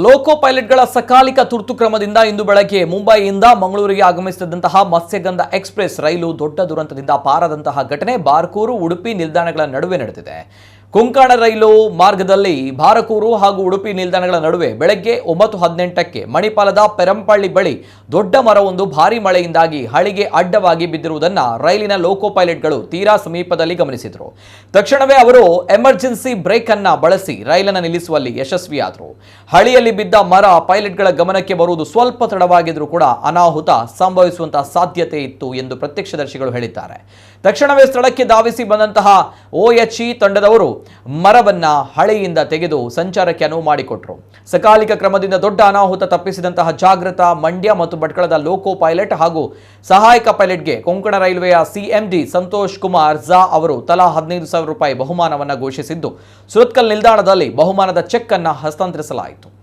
ಲೋಕೋ ಪೈಲಟ್ಗಳ ಸಕಾಲಿಕ ತುರ್ತು ಕ್ರಮದಿಂದ ಇಂದು ಬೆಳಗ್ಗೆ ಮುಂಬೈಯಿಂದ ಮಂಗಳೂರಿಗೆ ಆಗಮಿಸುತ್ತಿದ್ದಂತಹ ಮತ್ಸ್ಯಗಂಧ ಎಕ್ಸ್‌ಪ್ರೆಸ್ ರೈಲು ದೊಡ್ಡ ದುರಂತದಿಂದ ಪಾರಾದಂತಹ ಘಟನೆ ಬಾರ್ಕೂರು ಉಡುಪಿ ನಿಲ್ದಾಣಗಳ ನಡುವೆ ನಡೆದಿದೆ. ಕೊಂಕಣ ರೈಲು ಮಾರ್ಗದಲ್ಲಿ ಬಾರಕೂರು ಹಾಗೂ ಉಡುಪಿ ನಿಲ್ದಾಣಗಳ ನಡುವೆ ಬೆಳಗ್ಗೆ 9:18ಕ್ಕೆ ಮಣಿಪಾಲದ ಪೆರಂಪಳ್ಳಿ ಬಳಿ ದೊಡ್ಡ ಮರವೊಂದು ಭಾರೀ ಮಳೆಯಿಂದಾಗಿ ಹಳಿಗೆ ಅಡ್ಡವಾಗಿ ಬಿದ್ದಿರುವುದನ್ನು ರೈಲಿನ ಲೋಕೋ ಪೈಲಟ್ಗಳು ತೀರಾ ಸಮೀಪದಲ್ಲಿ ಗಮನಿಸಿದರು. ತಕ್ಷಣವೇ ಅವರು ಎಮರ್ಜೆನ್ಸಿ ಬ್ರೇಕ್ ಅನ್ನು ಬಳಸಿ ರೈಲನ್ನು ನಿಲ್ಲಿಸುವಲ್ಲಿ ಯಶಸ್ವಿಯಾದರು. ಹಳಿಯಲ್ಲಿ ಬಿದ್ದ ಮರ ಪೈಲಟ್ಗಳ ಗಮನಕ್ಕೆ ಬರುವುದು ಸ್ವಲ್ಪ ತಡವಾಗಿದ್ದರೂ ಕೂಡ ಅನಾಹುತ ಸಂಭವಿಸುವಂತಹ ಸಾಧ್ಯತೆ ಇತ್ತು ಎಂದು ಪ್ರತ್ಯಕ್ಷದರ್ಶಿಗಳು ಹೇಳಿದ್ದಾರೆ. ತಕ್ಷಣವೇ ಸ್ಥಳಕ್ಕೆ ಧಾವಿಸಿ ಬಂದಂತಹ OHE ತಂಡದವರು ಮರವನ್ನ ಹಳೆಯಿಂದ ತೆಗೆದು ಸಂಚಾರಕ್ಕೆ ಅನುವು ಮಾಡಿಕೊಟ್ರು. ಸಕಾಲಿಕ ಕ್ರಮದಿಂದ ದೊಡ್ಡ ಅನಾಹುತ ತಪ್ಪಿಸಿದಂತಹ ಜಾಗೃತ ಮಂಡ್ಯ ಮತ್ತು ಭಟ್ಕಳದ ಲೋಕೋ ಪೈಲಟ್ ಹಾಗೂ ಸಹಾಯಕ ಪೈಲಟ್ಗೆ ಕೊಂಕಣ ರೈಲ್ವೆಯ CMD ಸಂತೋಷ್ ಕುಮಾರ್ ಝಾ ಅವರು ತಲಾ 15,000 ರೂಪಾಯಿ ಬಹುಮಾನವನ್ನು ಘೋಷಿಸಿದ್ದು ಸುರತ್ಕಲ್ ನಿಲ್ದಾಣದಲ್ಲಿ ಬಹುಮಾನದ ಚೆಕ್ ಅನ್ನು ಹಸ್ತಾಂತರಿಸಲಾಯಿತು.